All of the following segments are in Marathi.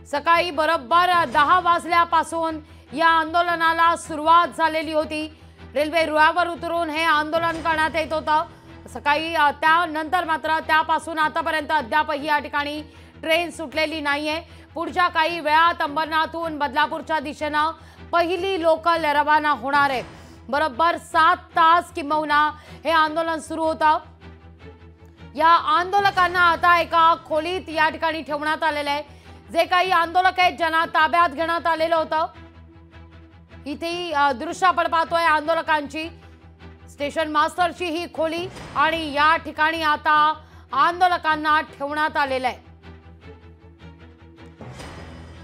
सकाळी बरोबर 10 वाजल्यापासून या आंदोलनाला सुरुवात झालेली होती। रेल्वे रुळावर उतरून हे आंदोलन करण्यात येत होतं। सकाळी त्यानंतर मात्र त्यापासून आतापर्यंत अद्यापही या ठिकाणी ट्रेन सुटलेली नाहीये। पुढच्या काही वेळात अंबरनाथहून बदलापूरच्या दिशेने पहिली लोकल रवाना होणार आहे। बरोबर 7 तास किंबहुना हे आंदोलन सुरू होतं। या आंदोलकांना आता एका खोलीत या ठिकाणी ठेवण्यात आलेलं आहे। जे काही आंदोलक आहेत ज्यांना ताब्यात घेण्यात आलेलं होतं, इथे दृश्य आपण पाहतोय आंदोलकांची, स्टेशन मास्टरची ही खोली, आणि या ठिकाणी आता आंदोलकांना ठेवण्यात आलेलं आहे।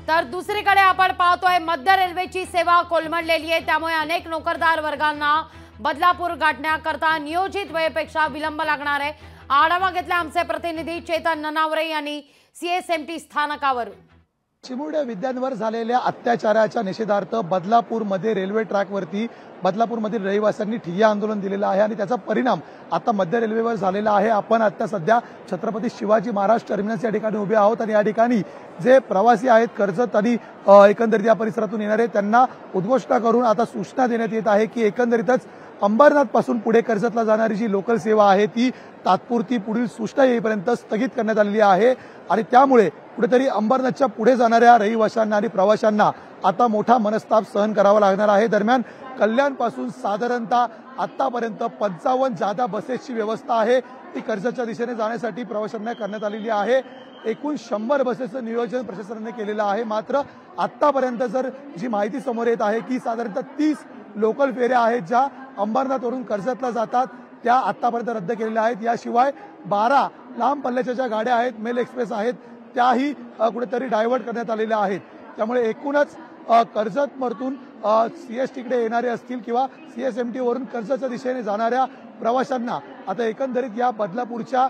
तर दुसरीकडे आपण पाहतोय मध्य रेल्वेची सेवा कोलमडलेली आहे। त्यामुळे अनेक नोकरदार वर्गांना बदलापूर गाठण्याकरता नियोजित वेळेपेक्षा विलंब लागणार आहे। आढावा घेतला आमचे प्रतिनिधी चेतन ननावरे यांनी सीएसएमटी स्थानकावरून। चिमुरड्या विद्यांवर झालेल्या अत्याचाराच्या निषेधार्थ बदलापूरमध्ये रेल्वे ट्रॅकवरती बदलापूरमधील रहिवाशांनी ठिय्या आंदोलन दिलेलं आहे आणि त्याचा परिणाम आता मध्य रेल्वेवर झालेला आहे। आपण आता सध्या छत्रपती शिवाजी महाराज टर्मिनस या ठिकाणी उभे आहोत आणि या ठिकाणी जे प्रवासी आहेत कर्जत आणि एकंदरीत या परिसरातून येणारे त्यांना उद्घोषणा करून आता सूचना देण्यात येत आहे की एकंदरीतच अंबरनाथ पासून पुढे कर्जतला जाणारी जी लोकल सेवा आहे ती तात्पुरती पुढील सूचना येईपर्यंत स्थगित करण्यात आलेली आहे आणि त्यामुळे कुठेतरी अंबरनाथच्या पुढे जाणाऱ्या रहिवाशांना आणि प्रवाशांना आता मोठा मनस्ताप सहन करावा लागणार आहे। दरम्यान कल्याणपासून साधारणतः आतापर्यंत 55 जादा बसेसची व्यवस्था आहे ती कर्जतच्या दिशेने जाण्यासाठी प्रवाशांना करण्यात आलेली आहे। एकूण 100 बसेसचं नियोजन प्रशासनाने केलेलं आहे। मात्र आतापर्यंत जर जी माहिती समोर येत आहे की साधारणतः 30 लोकल फेऱ्या आहेत ज्या अंबरनाथवरून कर्जतला जातात त्या आतापर्यंत रद्द केलेल्या आहेत। याशिवाय 12 लांब पल्ल्याच्या ज्या गाड्या आहेत मेल एक्सप्रेस आहेत त्याही कुठेतरी डायव्हर्ट करण्यात आलेल्या आहेत। त्यामुळे एकूणच कर्जतमधून सीएसटीकडे येणारे असतील किंवा सीएसएमटी वरून कर्जतच्या दिशेने जाणाऱ्या प्रवाशांना आता एकंदरीत या बदलापूरच्या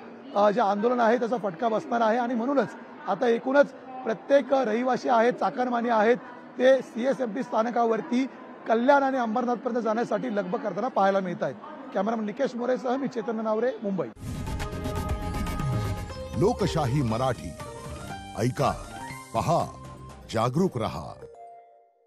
जे आंदोलन आहे त्याचा फटका बसणार आहे आणि म्हणूनच आता एकूणच प्रत्येक रहिवासी आहेत चाकरमानी आहेत ते सीएसएमटी स्थानकावरती कल्याण आणि अंबरनाथपर्यंत जाण्यासाठी लगबग करताना पाहायला मिळत आहेत। कॅमेरामन निकेश मोरेसह मी चेतन ननावरे, मुंबई। लोकशाही मराठी ऐका, पहा, जागरूक रहा।